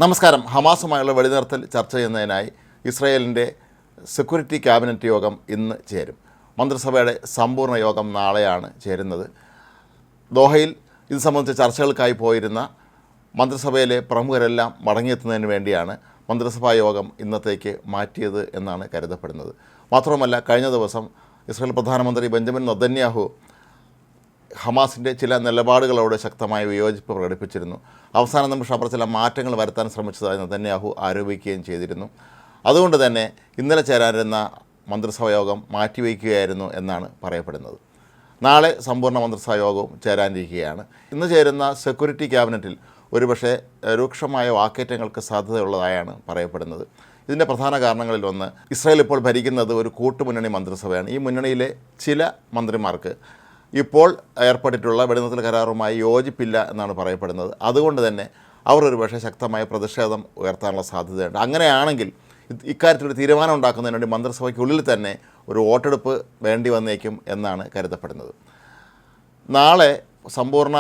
നമസ്കാരം. ഹമാസുമായുള്ള വെടിനിർത്തൽ ചർച്ച ചെയ്യുന്നതിനായി ഇസ്രായേലിൻ്റെ സെക്യൂരിറ്റി ക്യാബിനറ്റ് യോഗം ഇന്ന് ചേരും. മന്ത്രിസഭയുടെ സമ്പൂർണ്ണ യോഗം നാളെയാണ് ചേരുന്നത്. ദോഹയിൽ ഇത് സംബന്ധിച്ച ചർച്ചകൾക്കായി പോയിരുന്ന മന്ത്രിസഭയിലെ പ്രമുഖരെല്ലാം മടങ്ങിയെത്തുന്നതിന് വേണ്ടിയാണ് മന്ത്രിസഭാ യോഗം ഇന്നത്തേക്ക് മാറ്റിയത് എന്നാണ് കരുതപ്പെടുന്നത്. മാത്രമല്ല, കഴിഞ്ഞ ദിവസം ഇസ്രായേൽ പ്രധാനമന്ത്രി ബെഞ്ചമിൻ നെതന്യാഹു ഹമാസിൻ്റെ ചില നിലപാടുകളോട് ശക്തമായ വിയോജിപ്പ് പ്രകടിപ്പിച്ചിരുന്നു. അവസാന നിമിഷം അവർ ചില മാറ്റങ്ങൾ വരുത്താൻ ശ്രമിച്ചതായി നെതന്യാഹു ആരോപിക്കുകയും ചെയ്തിരുന്നു. അതുകൊണ്ട് തന്നെ ഇന്നലെ ചേരാനിരുന്ന മന്ത്രിസഭാ യോഗം മാറ്റിവെക്കുകയായിരുന്നു എന്നാണ് പറയപ്പെടുന്നത്. നാളെ സമ്പൂർണ്ണ മന്ത്രിസഭാ യോഗവും ചേരാനിരിക്കുകയാണ്. ഇന്ന് ചേരുന്ന സെക്യൂരിറ്റി ക്യാബിനറ്റിൽ ഒരുപക്ഷെ രൂക്ഷമായ വാക്കേറ്റങ്ങൾക്ക് സാധ്യതയുള്ളതായാണ് പറയപ്പെടുന്നത്. ഇതിൻ്റെ പ്രധാന കാരണങ്ങളിലൊന്ന്, ഇസ്രായേൽ ഇപ്പോൾ ഭരിക്കുന്നത് ഒരു കൂട്ടുമുന്നണി മന്ത്രിസഭയാണ്. ഈ മുന്നണിയിലെ ചില മന്ത്രിമാർക്ക് ഇപ്പോൾ ഏർപ്പെട്ടിട്ടുള്ള വെടിനിർത്തൽ കരാറുമായി യോജിപ്പില്ല എന്നാണ് പറയപ്പെടുന്നത്. അതുകൊണ്ട് തന്നെ അവർ ഒരുപക്ഷെ ശക്തമായ പ്രതിഷേധം ഉയർത്താനുള്ള സാധ്യതയുണ്ട്. അങ്ങനെയാണെങ്കിൽ ഇക്കാര്യത്തിലൊരു തീരുമാനം ഉണ്ടാക്കുന്നതിന് വേണ്ടി മന്ത്രിസഭയ്ക്കുള്ളിൽ തന്നെ ഒരു വോട്ടെടുപ്പ് വേണ്ടി വന്നേക്കും എന്നാണ് കരുതപ്പെടുന്നത്. നാളെ സമ്പൂർണ്ണ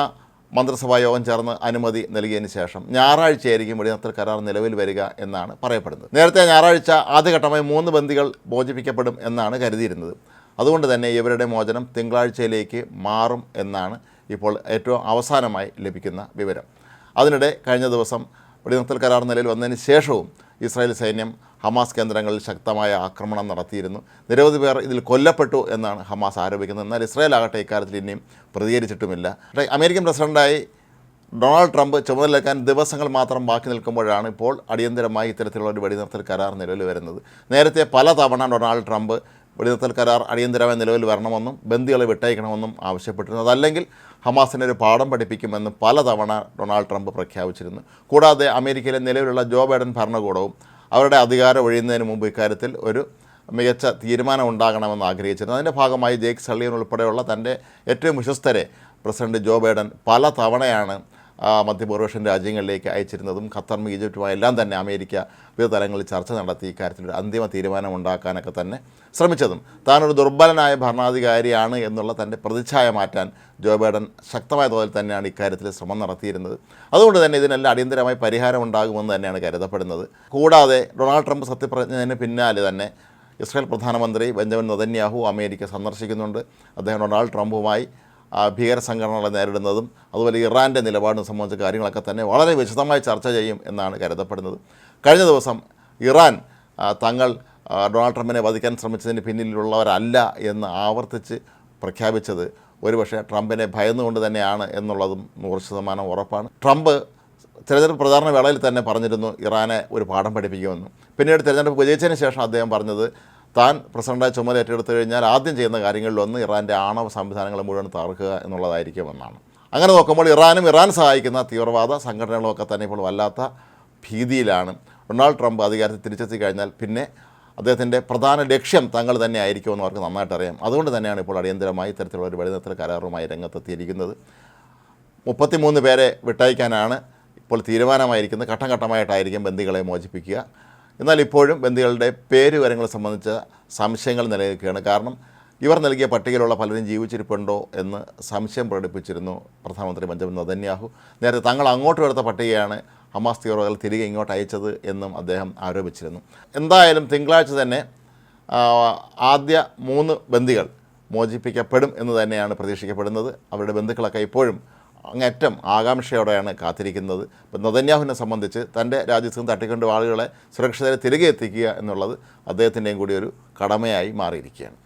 മന്ത്രിസഭാ യോഗം ചേർന്ന് അനുമതി നൽകിയതിന് ശേഷം ഞായറാഴ്ചയായിരിക്കും വെടിനിർത്തൽ കരാർ നിലവിൽ വരിക എന്നാണ് പറയപ്പെടുന്നത്. നേരത്തെ ഞായറാഴ്ച ആദ്യഘട്ടമായി 3 ബന്ദികൾ മോചിപ്പിക്കപ്പെടും എന്നാണ് കരുതിയിരുന്നത്. അതുകൊണ്ട് തന്നെ ഇവരുടെ മോചനം തിങ്കളാഴ്ചയിലേക്ക് മാറും എന്നാണ് ഇപ്പോൾ ഏറ്റവും അവസാനമായി ലഭിക്കുന്ന വിവരം. അതിനിടെ കഴിഞ്ഞ ദിവസം വെടിനിർത്തൽ കരാർ നിലയിൽ വന്നതിന് ശേഷവും ഇസ്രായേൽ സൈന്യം ഹമാസ് കേന്ദ്രങ്ങളിൽ ശക്തമായ ആക്രമണം നടത്തിയിരുന്നു. നിരവധി പേർ ഇതിൽ കൊല്ലപ്പെട്ടു എന്നാണ് ഹമാസ് ആരോപിക്കുന്നത്. എന്നാൽ ഇസ്രായേൽ ആകട്ടെ ഇക്കാര്യത്തിൽ ഇനിയും പ്രതികരിച്ചിട്ടുമില്ല. അമേരിക്കൻ പ്രസിഡൻ്റായി ഡൊണാൾഡ് ട്രംപ് ചുമതലയേൽക്കാൻ ദിവസങ്ങൾ മാത്രം ബാക്കി നിൽക്കുമ്പോഴാണ് ഇപ്പോൾ അടിയന്തരമായി ഇത്തരത്തിലുള്ള ഒരു വെടിനിർത്തൽ കരാർ നിലവിൽ വരുന്നത്. നേരത്തെ പലതവണ ഡൊണാൾഡ് ട്രംപ് വെടിനിർത്തൽ കരാർ അടിയന്തരമായി നിലവിൽ വരണമെന്നും ബന്ദികളെ വിട്ടയക്കണമെന്നും ആവശ്യപ്പെട്ടിരുന്നു. അതല്ലെങ്കിൽ ഹമാസിനെ ഒരു പാഠം പഠിപ്പിക്കുമെന്ന് പലതവണ ഡൊണാൾഡ് ട്രംപ് പ്രഖ്യാപിച്ചിരുന്നു. കൂടാതെ അമേരിക്കയിലെ നിലവിലുള്ള ജോ ബൈഡൻ ഭരണകൂടവും അവരുടെ അധികാരം ഒഴിയുന്നതിന് മുമ്പ് ഇക്കാര്യത്തിൽ ഒരു മികച്ച തീരുമാനം ഉണ്ടാകണമെന്ന് ആഗ്രഹിച്ചിരുന്നു. അതിൻ്റെ ഭാഗമായി ജേക്ക് സള്ളിവൻ ഉൾപ്പെടെയുള്ള തൻ്റെ ഏറ്റവും വിശ്വസ്തരെ പ്രസിഡന്റ് ജോ ബൈഡൻ പല തവണയാണ് മധ്യപൂർവേഷ്യൻ രാജ്യങ്ങളിലേക്ക് അയച്ചിരുന്നതും ഖത്തറും ഈജിപ്തുമായെല്ലാം തന്നെ അമേരിക്ക വിവിധ തലങ്ങളിൽ ചർച്ച നടത്തി ഇക്കാര്യത്തിലൊരു അന്തിമ തീരുമാനം ഉണ്ടാക്കാനൊക്കെ തന്നെ ശ്രമിച്ചതും താനൊരു ദുർബലനായ ഭരണാധികാരിയാണ് എന്നുള്ള തൻ്റെ പ്രതിച്ഛായ മാറ്റാൻ ജോ ബൈഡൻ ശക്തമായ തോതിൽ തന്നെയാണ് ഇക്കാര്യത്തിൽ ശ്രമം നടത്തിയിരുന്നത്. അതുകൊണ്ട് തന്നെ ഇതിനെല്ലാം അടിയന്തരമായി പരിഹാരം ഉണ്ടാകുമെന്ന് തന്നെയാണ് കരുതപ്പെടുന്നത്. കൂടാതെ ഡൊണാൾഡ് ട്രംപ് സത്യപ്രതിജ്ഞതിന് പിന്നാലെ തന്നെ ഇസ്രായേൽ പ്രധാനമന്ത്രി ബെഞ്ചമിൻ നെതന്യാഹു അമേരിക്ക സന്ദർശിക്കുന്നുണ്ട്. അദ്ദേഹം ഡൊണാൾഡ് ട്രംപുമായി ഭീകര സംഘടനകളെ നേരിടുന്നതും അതുപോലെ ഇറാൻ്റെ നിലപാടും സംബന്ധിച്ച കാര്യങ്ങളൊക്കെ തന്നെ വളരെ വിശദമായി ചർച്ച ചെയ്യും എന്നാണ് കരുതപ്പെടുന്നത്. കഴിഞ്ഞ ദിവസം ഇറാൻ തങ്ങൾ ഡൊണാൾഡ് ട്രംപിനെ വധിക്കാൻ ശ്രമിച്ചതിന് പിന്നിലുള്ളവരല്ല എന്ന് ആവർത്തിച്ച് പ്രഖ്യാപിച്ചത് ഒരുപക്ഷെ ട്രംപിനെ ഭയന്നുകൊണ്ട് തന്നെയാണ് എന്നുള്ളതും 100% ഉറപ്പാണ്. ട്രംപ് തിരഞ്ഞെടുപ്പ് പ്രചാരണ വേളയിൽ തന്നെ പറഞ്ഞിരുന്നു ഇറാനെ ഒരു പാഠം പഠിപ്പിക്കുമെന്ന്. പിന്നീട് തിരഞ്ഞെടുപ്പ് വിജയിച്ചതിന് ശേഷം അദ്ദേഹം പറഞ്ഞത് താൻ പ്രസിഡൻ്റായി ചുമതല ഏറ്റെടുത്തു കഴിഞ്ഞാൽ ആദ്യം ചെയ്യുന്ന കാര്യങ്ങളിലൊന്ന് ഇറാൻ്റെ ആണവ സംവിധാനങ്ങളെ മുഴുവൻ തകർക്കുക എന്നുള്ളതായിരിക്കുമെന്നാണ്. അങ്ങനെ നോക്കുമ്പോൾ ഇറാനും ഇറാൻ സഹായിക്കുന്ന തീവ്രവാദ സംഘടനകളൊക്കെ തന്നെ ഇപ്പോൾ വല്ലാത്ത ഭീതിയിലാണ്. ഡൊണാൾഡ് ട്രംപ് അധികാരത്തിൽ തിരിച്ചെത്തി കഴിഞ്ഞാൽ പിന്നെ അദ്ദേഹത്തിൻ്റെ പ്രധാന ലക്ഷ്യം തങ്ങൾ തന്നെ ആയിരിക്കുമെന്ന് അവർക്ക് നന്നായിട്ട് അറിയാം. അതുകൊണ്ട് തന്നെയാണ് ഇപ്പോൾ അടിയന്തരമായി ഇത്തരത്തിലുള്ള ഒരു വെടിനിർത്തൽ കരാറുമായി രംഗത്തെത്തിയിരിക്കുന്നത്. 33 പേരെ വിട്ടയക്കാനാണ് ഇപ്പോൾ തീരുമാനമായിരിക്കുന്നത്. ഘട്ടം ഘട്ടമായിട്ടായിരിക്കും ബന്ദികളെ മോചിപ്പിക്കുക. എന്നാൽ ഇപ്പോഴും ബന്ദികളുടെ പേരുവിവരങ്ങൾ സംബന്ധിച്ച സംശയങ്ങൾ നിലനിൽക്കുകയാണ്. കാരണം ഇവർ നൽകിയ പട്ടികയിലുള്ള പലരും ജീവിച്ചിരിപ്പുണ്ടോ എന്ന് സംശയം പ്രകടിപ്പിച്ചിരുന്നു പ്രധാനമന്ത്രി ബെഞ്ചമിൻ നെതന്യാഹു. നേരത്തെ തങ്ങൾ അങ്ങോട്ട് എടുത്ത പട്ടികയാണ് ഹമാസ് തീവ്രവാദികൾ തിരികെ ഇങ്ങോട്ട് അയച്ചത് എന്നും അദ്ദേഹം ആരോപിച്ചിരുന്നു. എന്തായാലും തിങ്കളാഴ്ച തന്നെ ആദ്യ 3 ബന്ദികൾ മോചിപ്പിക്കപ്പെടും എന്ന് തന്നെയാണ് പ്രതീക്ഷിക്കപ്പെടുന്നത്. അവരുടെ ബന്ധുക്കളൊക്കെ ഇപ്പോഴും അങ്ങേറ്റം ആകാംക്ഷയോടെയാണ് കാത്തിരിക്കുന്നത്. ഇപ്പം നെതന്യാഹുവിനെ സംബന്ധിച്ച് തൻ്റെ രാജ്യത്ത് നിന്ന് തട്ടിക്കൊണ്ട് ആളുകളെ സുരക്ഷിതരെ തിരികെ എത്തിക്കുക എന്നുള്ളത് അദ്ദേഹത്തിൻ്റെയും കൂടി ഒരു കടമയായി മാറിയിരിക്കുകയാണ്.